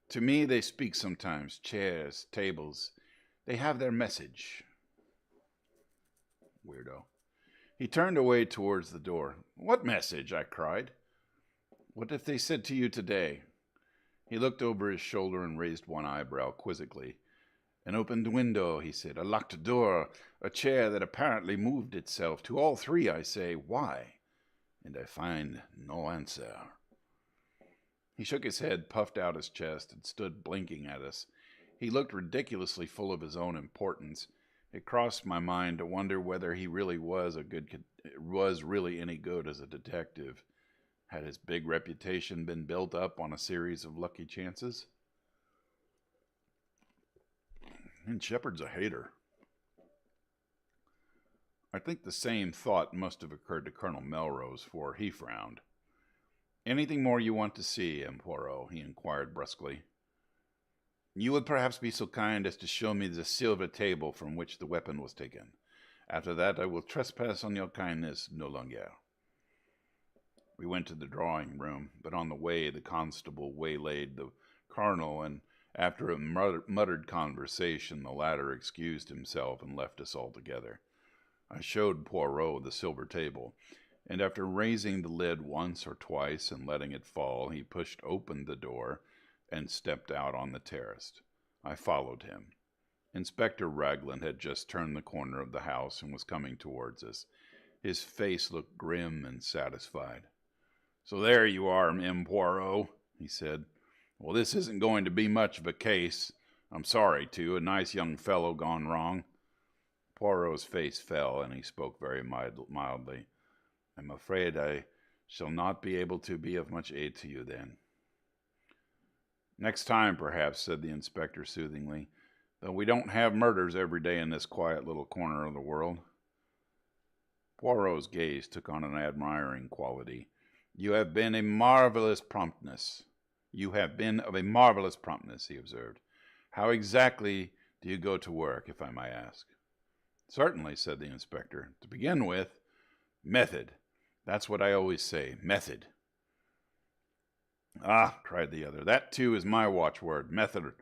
To me they speak sometimes, chairs, tables. They have their message. Weirdo. He turned away towards the door. What message? I cried. What if they said to you today? He looked over his shoulder and raised one eyebrow quizzically. An opened window, he said, a locked door, a chair that apparently moved itself. To all three I say, why? And I find no answer. He shook his head, puffed out his chest, and stood blinking at us. He looked ridiculously full of his own importance. It crossed my mind to wonder whether he really was really any good as a detective. Had his big reputation been built up on a series of lucky chances? And Shepard's a hater. I think the same thought must have occurred to Colonel Melrose, for he frowned. Anything more you want to see, M. Poirot? He inquired brusquely. You would perhaps be so kind as to show me the silver table from which the weapon was taken. After that I will trespass on your kindness no longer. We went to the drawing room, but on the way the constable waylaid the colonel, and after a muttered conversation the latter excused himself and left us altogether. I showed Poirot the silver table, and after raising the lid once or twice and letting it fall, he pushed open the door and stepped out on the terrace. I followed him. Inspector Ragland had just turned the corner of the house and was coming towards us. His face looked grim and satisfied. So there you are, M. Poirot, he said. Well, this isn't going to be much of a case. I'm sorry, too. A nice young fellow gone wrong. Poirot's face fell, and he spoke very mildly. I'm afraid I shall not be able to be of much aid to you then. Next time, perhaps, said the inspector soothingly, though we don't have murders every day in this quiet little corner of the world. Poirot's gaze took on an admiring quality. You have been of a marvelous promptness, he observed. How exactly do you go to work, if I may ask? Certainly, said the inspector. To begin with, method. That's what I always say, method. Ah, cried the other, that too is my watchword. Method,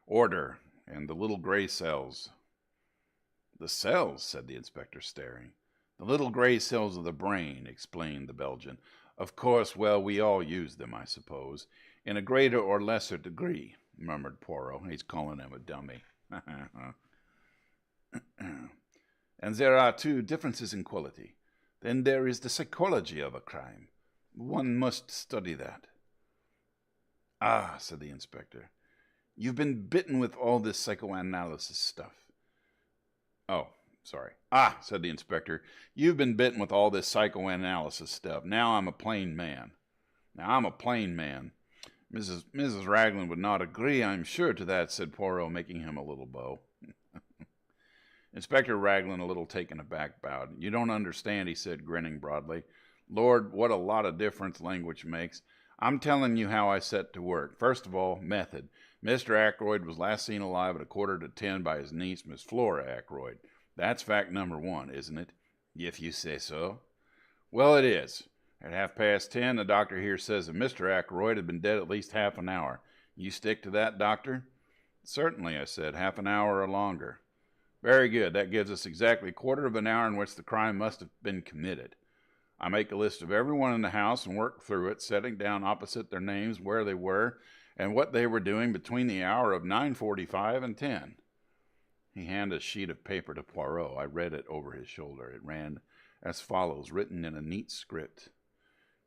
order, and the little gray cells. The cells, said the inspector, staring. The little gray cells of the brain, explained the Belgian. Of course, well, we all use them, I suppose, in a greater or lesser degree, murmured Poirot. He's calling him a dummy. And there are two differences in quality. Then there is the psychology of a crime. One must study that. Ah, said the inspector, you've been bitten with all this psychoanalysis stuff. Oh, sorry. Ah, said the inspector, you've been bitten with all this psychoanalysis stuff. Now I'm a plain man. Mrs. Raglan would not agree, I'm sure, to that, said Poirot, making him a little bow. Inspector Raglan, a little taken aback, bowed. You don't understand, he said, grinning broadly. Lord, what a lot of difference language makes. I'm telling you how I set to work. First of all, method. Mr. Ackroyd was last seen alive at 9:45 by his niece, Miss Flora Ackroyd. That's fact number one, isn't it? If you say so. Well, it is. At 10:30, the doctor here says that Mr. Ackroyd had been dead at least half an hour. You stick to that, doctor? Certainly, I said, half an hour or longer. Very good. That gives us exactly a quarter of an hour in which the crime must have been committed. I make a list of everyone in the house and work through it, setting down opposite their names where they were and what they were doing between the hour of 9:45 and 10. He handed a sheet of paper to Poirot. I read it over his shoulder. It ran as follows, written in a neat script.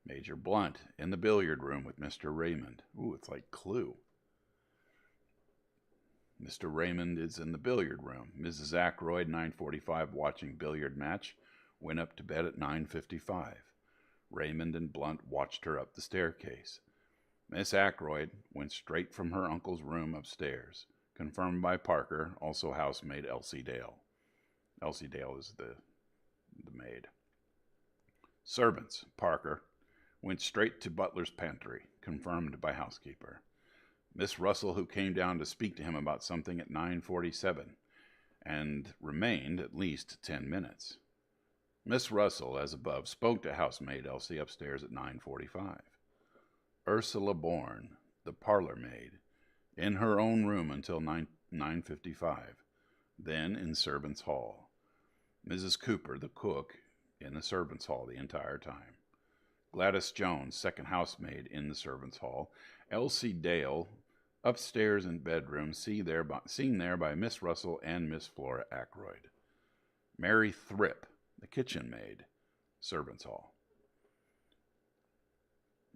Major Blunt, in the billiard room with Mr. Raymond. Ooh, it's like Clue. Mr. Raymond is in the billiard room. Mrs. Ackroyd, 9:45, watching billiard match, went up to bed at 9:55. Raymond and Blunt watched her up the staircase. Miss Ackroyd went straight from her uncle's room upstairs, confirmed by Parker, also housemaid Elsie Dale. Elsie Dale is the maid. Servants, Parker, went straight to butler's pantry, confirmed by housekeeper. Miss Russell, who came down to speak to him about something at 9:47, and remained at least 10 minutes. Miss Russell, as above, spoke to housemaid Elsie upstairs at 9:45. Ursula Bourne, the parlor maid, in her own room until 9:55, then in servants' hall. Mrs. Cooper, the cook, in the servants' hall the entire time. Gladys Jones, second housemaid, in the servants' hall. Elsie Dale, upstairs in bedroom, seen there by Miss Russell and Miss Flora Ackroyd. Mary Thripp, the kitchen maid, servants' hall.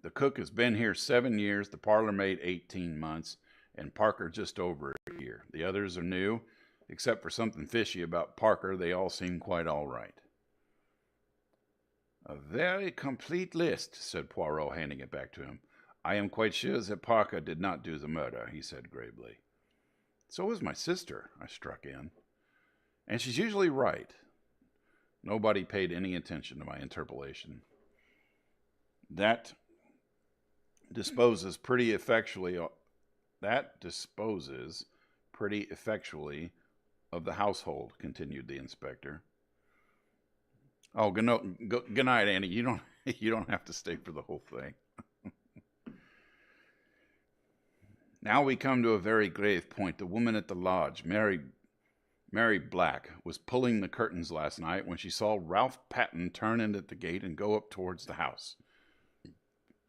The cook has been here 7 years, the parlor maid 18 months, and Parker just over a year. The others are new. Except for something fishy about Parker, they all seem quite all right. A very complete list, said Poirot, handing it back to him. I am quite sure that Parker did not do the murder, he said gravely. So is my sister, I struck in. And she's usually right. Nobody paid any attention to my interpolation. That disposes pretty effectually of the household, continued the inspector. Oh, good night, Annie. You don't have to stay for the whole thing. Now we come to a very grave point. The woman at the lodge, Mary Black, was pulling the curtains last night when she saw Ralph Patton turn in at the gate and go up towards the house.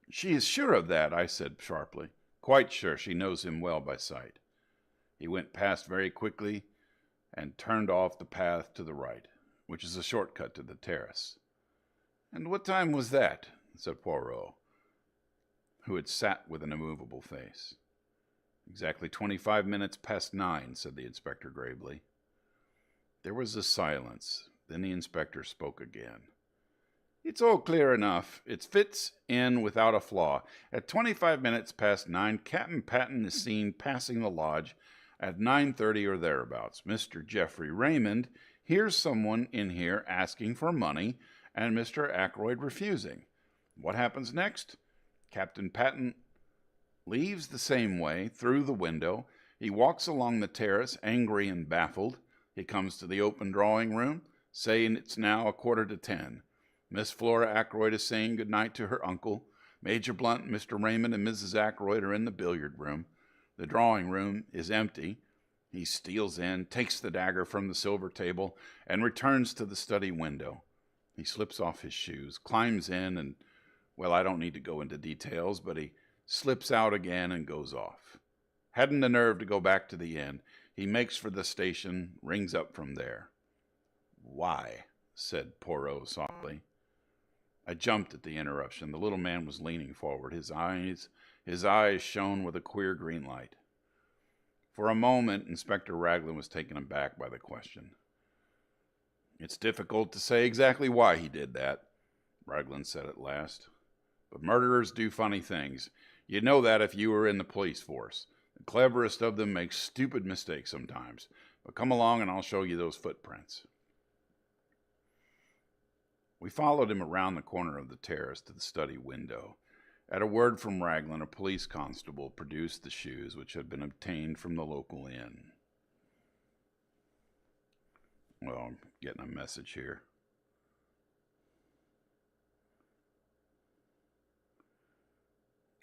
She is sure of that, I said sharply. Quite sure. She knows him well by sight. He went past very quickly and turned off the path to the right, which is a shortcut to the terrace. And what time was that? Said Poirot, who had sat with an immovable face. Exactly 25 minutes past 9, said the inspector gravely. There was a silence. Then the inspector spoke again. It's all clear enough. It fits in without a flaw. At 25 minutes past 9, Captain Patton is seen passing the lodge at 9:30 or thereabouts. Mr. Geoffrey Raymond hears someone in here asking for money and Mr. Ackroyd refusing. What happens next? Captain Patton leaves the same way, through the window. He walks along the terrace, angry and baffled. He comes to the open drawing room, saying it's now 9:45. Miss Flora Ackroyd is saying good night to her uncle. Major Blunt, Mr. Raymond, and Mrs. Ackroyd are in the billiard room. The drawing room is empty. He steals in, takes the dagger from the silver table, and returns to the study window. He slips off his shoes, climbs in, and, well, I don't need to go into details, but he slips out again and goes off. Hadn't the nerve to go back to the inn. He makes for the station, rings up from there. Why? Said Poirot softly. I jumped at the interruption. The little man was leaning forward. His eyes shone with a queer green light. For a moment, Inspector Raglan was taken aback by the question. It's difficult to say exactly why he did that, Raglan said at last. But murderers do funny things. You'd know that if you were in the police force. The cleverest of them make stupid mistakes sometimes. But come along and I'll show you those footprints. We followed him around the corner of the terrace to the study window. At a word from Raglan, a police constable produced the shoes which had been obtained from the local inn. Well, I'm getting a message here.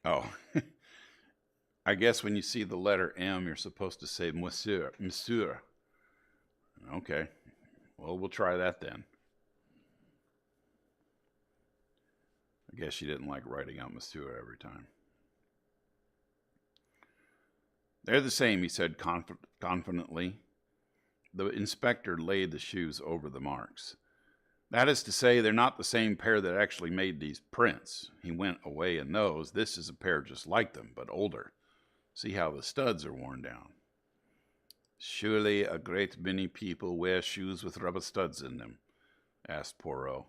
Oh, I guess when you see the letter M, you're supposed to say Monsieur. Monsieur. Okay, well, we'll try that then. I guess she didn't like writing out Monsieur every time. They're the same, he said confidently. The inspector laid the shoes over the marks. That is to say, they're not the same pair that actually made these prints. He went away in those. This is a pair just like them, but older. See how the studs are worn down. Surely a great many people wear shoes with rubber studs in them, asked Poirot.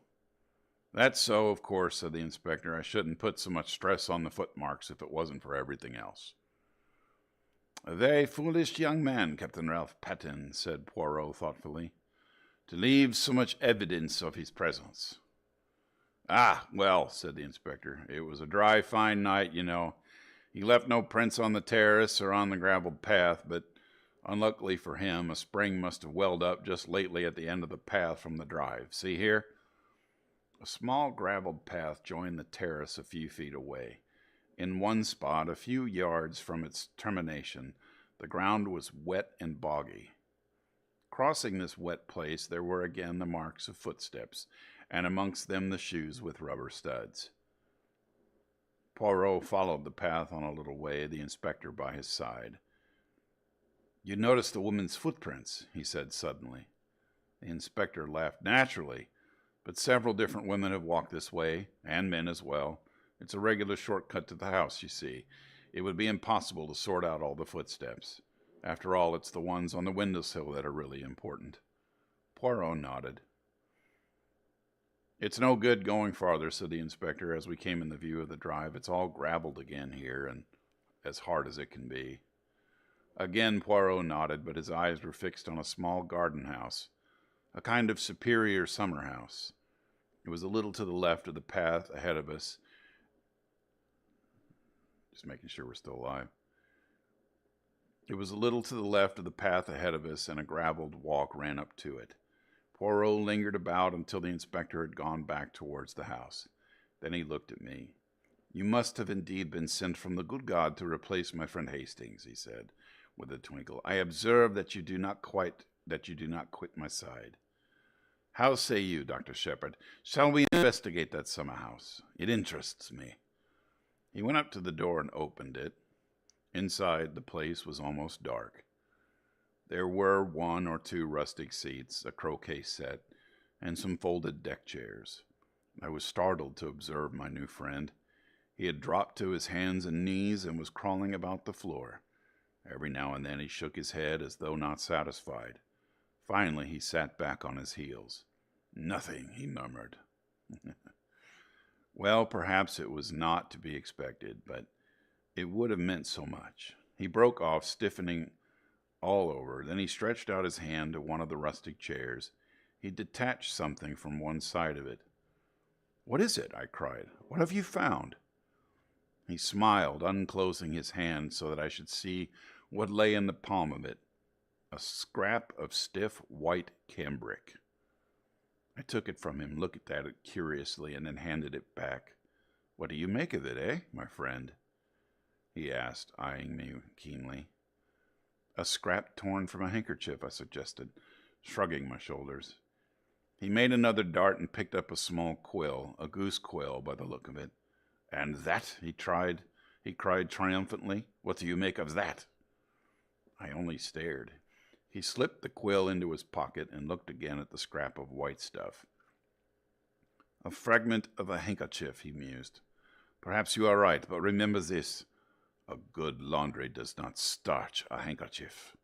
That's so, of course, said the inspector. I shouldn't put so much stress on the footmarks if it wasn't for everything else. A very foolish young man, Captain Ralph Patton, said Poirot thoughtfully, to leave so much evidence of his presence. Ah, well, said the inspector, it was a dry, fine night, you know. He left no prints on the terrace or on the gravelled path, but unluckily for him, a spring must have welled up just lately at the end of the path from the drive. See here? A small gravelled path joined the terrace a few feet away. In one spot, a few yards from its termination, the ground was wet and boggy. Crossing this wet place, there were again the marks of footsteps, and amongst them the shoes with rubber studs. Poirot followed the path on a little way, the inspector by his side. You noticed the woman's footprints, he said suddenly. The inspector laughed. Naturally. But several different women have walked this way, and men as well. It's a regular shortcut to the house, you see. It would be impossible to sort out all the footsteps. After all, it's the ones on the windowsill that are really important. Poirot nodded. It's no good going farther, said the inspector, as we came in the view of the drive. It's all gravelled again here, and as hard as it can be. Again Poirot nodded, but his eyes were fixed on a small garden house, a kind of superior summer house. It was a little to the left of the path ahead of us. Just making sure we're still alive. It was a little to the left of the path ahead of us, and a gravelled walk ran up to it. Poirot lingered about until the inspector had gone back towards the house. Then he looked at me. You must have indeed been sent from the good God to replace my friend Hastings, he said, with a twinkle. I observe that you do not quit my side. How say you, Dr. Shepherd? Shall we investigate that summer house? It interests me. He went up to the door and opened it. Inside, the place was almost dark. There were 1 or 2 rustic seats, a croquet set, and some folded deck chairs. I was startled to observe my new friend. He had dropped to his hands and knees and was crawling about the floor. Every now and then he shook his head as though not satisfied. Finally, he sat back on his heels. Nothing, he murmured. Well, perhaps it was not to be expected, but it would have meant so much. He broke off, stiffening all over. Then he stretched out his hand to one of the rustic chairs. He detached something from one side of it. What is it? I cried. What have you found? He smiled, unclosing his hand so that I should see what lay in the palm of it. A scrap of stiff white cambric. I took it from him, looked at it curiously, and then handed it back. What do you make of it, eh, my friend? He asked, eyeing me keenly. A scrap torn from a handkerchief, I suggested, shrugging my shoulders. He made another dart and picked up a small quill, a goose quill by the look of it. And that, he cried triumphantly. What do you make of that? I only stared. He slipped the quill into his pocket and looked again at the scrap of white stuff. A fragment of a handkerchief, he mused. Perhaps you are right, but remember this. A good laundry does not starch a handkerchief.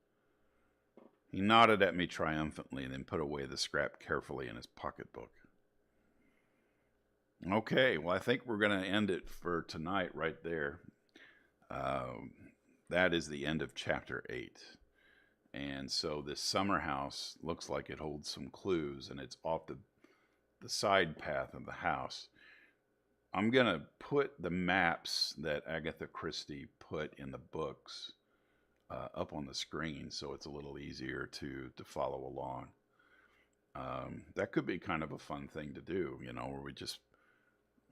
He nodded at me triumphantly and then put away the scrap carefully in his pocketbook. Okay, well, I think we're going to end it for tonight right there. That is the end of chapter 8. And so this summer house looks like it holds some clues, and it's off the side path of the house. I'm going to put the maps that Agatha Christie put in the books up on the screen so it's a little easier to follow along. That could be kind of a fun thing to do, you know, where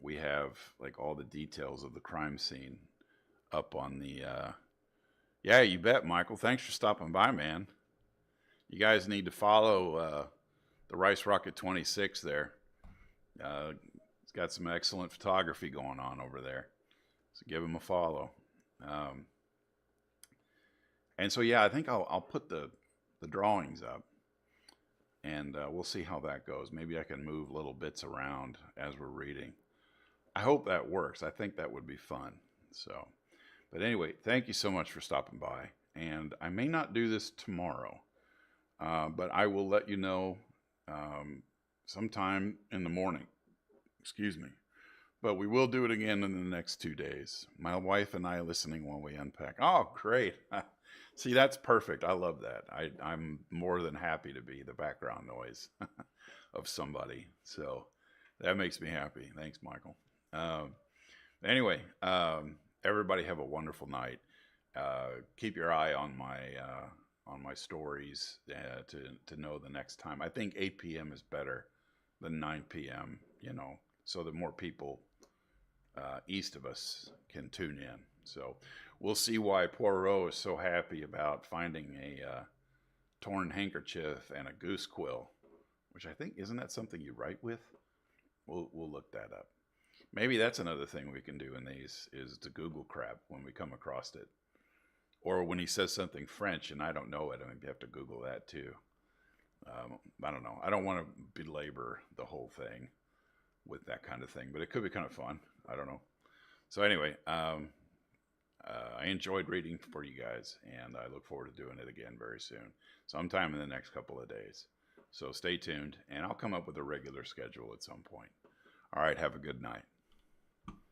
we have like all the details of the crime scene up on the... Yeah, you bet, Michael. Thanks for stopping by, man. You guys need to follow the Rice Rocket 26 there. It's got some excellent photography going on over there. So give him a follow. And so, yeah, I think I'll put the drawings up. And we'll see how that goes. Maybe I can move little bits around as we're reading. I hope that works. I think that would be fun. So... But anyway, thank you so much for stopping by. And I may not do this tomorrow, but I will let you know sometime in the morning. Excuse me. But we will do it again in the next 2 days. My wife and I listening while we unpack. Oh, great. See, that's perfect. I love that. I'm more than happy to be the background noise of somebody. So that makes me happy. Thanks, Michael. Anyway, everybody have a wonderful night. Keep your eye on my stories to know the next time. I think 8 p.m. is better than 9 p.m., you know, so that more people east of us can tune in. So we'll see why Poirot is so happy about finding a torn handkerchief and a goose quill, which I think, isn't that something you write with? We'll look that up. Maybe that's another thing we can do in these, is to Google crap when we come across it. Or when he says something French and I don't know it, I maybe have to Google that too. I don't know. I don't want to belabor the whole thing with that kind of thing, but it could be kind of fun. I don't know. So anyway, I enjoyed reading for you guys, and I look forward to doing it again very soon, sometime in the next couple of days. So stay tuned, and I'll come up with a regular schedule at some point. All right, have a good night.